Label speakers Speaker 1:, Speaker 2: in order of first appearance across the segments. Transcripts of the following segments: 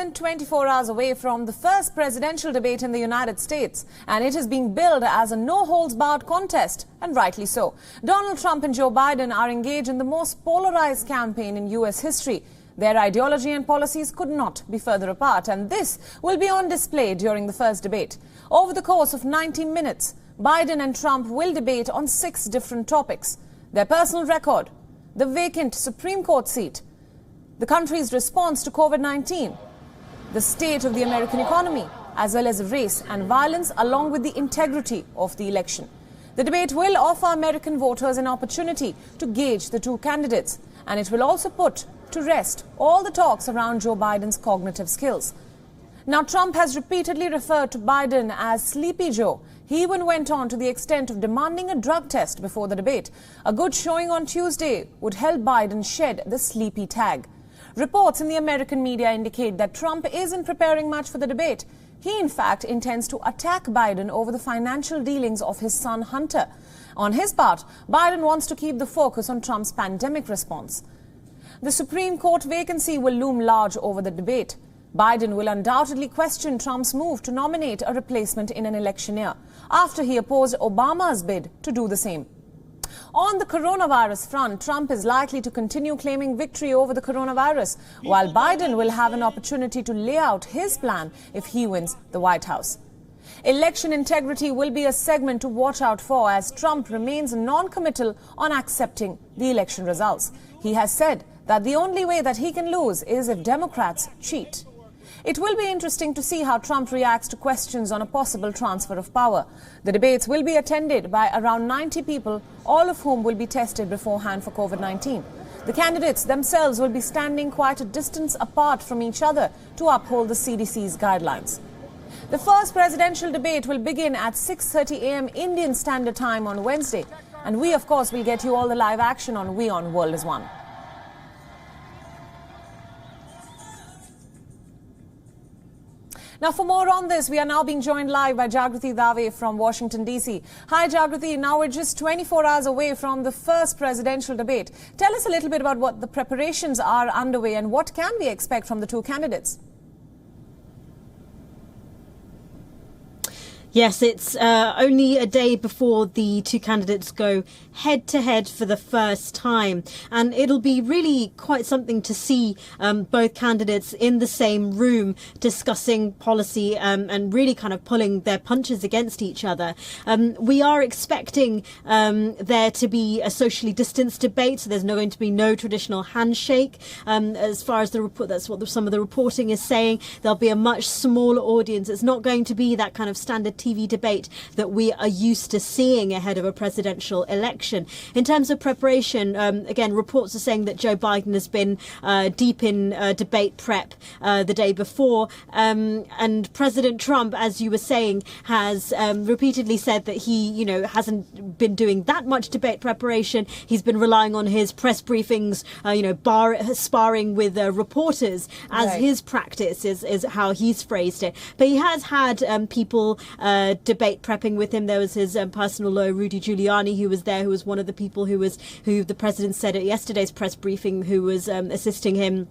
Speaker 1: than 24 hours away from the first presidential debate in the United States, and it is being billed as a no-holds-barred contest, and rightly so. Donald Trump and Joe Biden are engaged in the most polarized campaign in U.S. history. Their ideology and policies could not be further apart, and this will be on display during the first debate. Over the course of 90 minutes, Biden and Trump will debate on 6 different topics: their personal record, the vacant Supreme Court seat, the country's response to COVID-19, the state of the American economy, as well as race and violence, along with the integrity of the election. The debate will offer American voters an opportunity to gauge the two candidates, and it will also put to rest all the talks around Joe Biden's cognitive skills. Now, Trump has repeatedly referred to Biden as Sleepy Joe. He even went on to the extent of demanding a drug test before the debate. A good showing on Tuesday would help Biden shed the sleepy tag. Reports in the American media indicate that Trump isn't preparing much for the debate. He, in fact, intends to attack Biden over the financial dealings of his son Hunter. On his part, Biden wants to keep the focus on Trump's pandemic response. The Supreme Court vacancy will loom large over the debate. Biden will undoubtedly question Trump's move to nominate a replacement in an election year, after he opposed Obama's bid to do the same. On the coronavirus front, Trump is likely to continue claiming victory over the coronavirus, while Biden will have an opportunity to lay out his plan if he wins the White House. Election integrity will be a segment to watch out for, as Trump remains non-committal on accepting the election results. He has said that the only way that he can lose is if Democrats cheat. It will be interesting to see how Trump reacts to questions on a possible transfer of power. The debates will be attended by around 90 people, all of whom will be tested beforehand for COVID-19. The candidates themselves will be standing quite a distance apart from each other to uphold the CDC's guidelines. The first presidential debate will begin at 6:30 a.m. Indian Standard Time on Wednesday. And we, of course, will get you all the live action on WION World is One. Now, for more on this, we are now being joined live by Jagriti Dave from Washington, D.C. Hi, Jagriti. Now we're just 24 hours away from the first presidential debate. Tell us a little bit about what the preparations are underway and what can we expect from the two candidates?
Speaker 2: Yes, it's only a day before the two candidates go head-to-head for the first time. And it'll be really quite something to see both candidates in the same room discussing policy and really kind of pulling their punches against each other. We are expecting there to be a socially distanced debate, so there's going to be no traditional handshake. As far as the report, that's what some of the reporting is saying. There'll be a much smaller audience. It's not going to be that kind of standard TV debate that we are used to seeing ahead of a presidential election. In terms of preparation, again, reports are saying that Joe Biden has been deep in debate prep the day before. And President Trump, as you were saying, has repeatedly said that he, hasn't been doing that much debate preparation. He's been relying on his press briefings, sparring with reporters as his practice is how he's phrased it. But he has had people debate prepping with him. There was his personal lawyer, Rudy Giuliani, who was there, who was one of the people who the president said at yesterday's press briefing, who was assisting him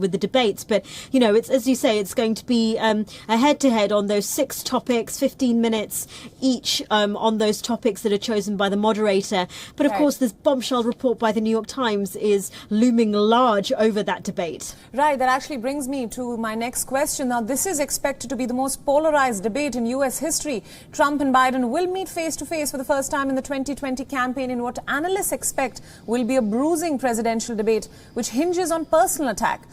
Speaker 2: with the debates. But, it's, as you say, it's going to be a head-to-head on those 6 topics, 15 minutes each on those topics that are chosen by the moderator. But, of course, this bombshell report by the New York Times is looming large over that debate.
Speaker 1: Right. That actually brings me to my next question. Now, this is expected to be the most polarized debate in U.S. history. Trump and Biden will meet face-to-face for the first time in the 2020 campaign in what analysts expect will be a bruising presidential debate, which hinges on personal attack.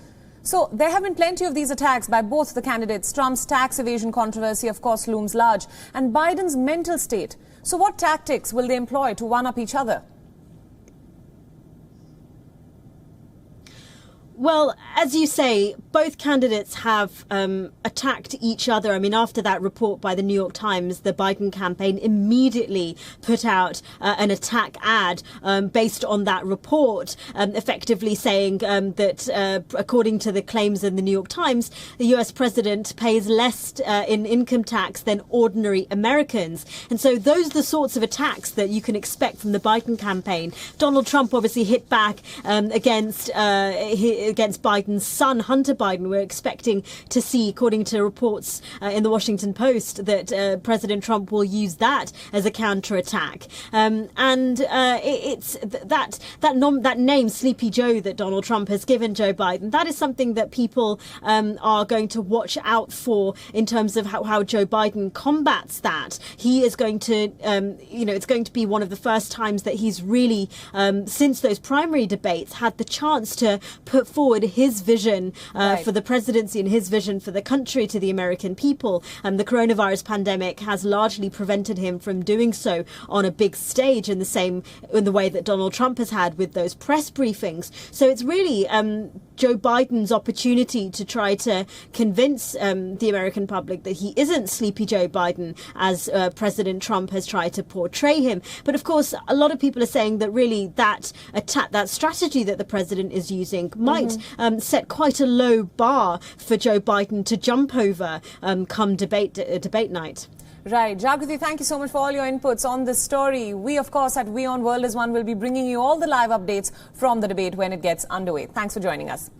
Speaker 1: So there have been plenty of these attacks by both the candidates. Trump's tax evasion controversy, of course, looms large, and Biden's mental state. So what tactics will they employ to one-up each other?
Speaker 2: Well, as you say, both candidates have attacked each other. I mean, after that report by the New York Times, the Biden campaign immediately put out an attack ad based on that report, effectively saying that according to the claims in the New York Times, the US president pays less in income tax than ordinary Americans. And so those are the sorts of attacks that you can expect from the Biden campaign. Donald Trump obviously hit back against against Biden's son, Hunter Biden. We're expecting to see, according to reports in the Washington Post, that President Trump will use that as a counterattack. It's that name, Sleepy Joe, that Donald Trump has given Joe Biden. That is something that people are going to watch out for in terms of how Joe Biden combats that. He is going to, it's going to be one of the first times that he's really, since those primary debates, had the chance to put forward his vision for the presidency and his vision for the country to the American people. The coronavirus pandemic has largely prevented him from doing so on a big stage in the way that Donald Trump has had with those press briefings. So it's really Joe Biden's opportunity to try to convince the American public that he isn't Sleepy Joe Biden as President Trump has tried to portray him. But of course, a lot of people are saying that really that attack, that strategy that the president is using might set quite a low bar for Joe Biden to jump over come debate night.
Speaker 1: Right. Jagriti, thank you so much for all your inputs on this story. We, of course, at WION World is One will be bringing you all the live updates from the debate when it gets underway. Thanks for joining us.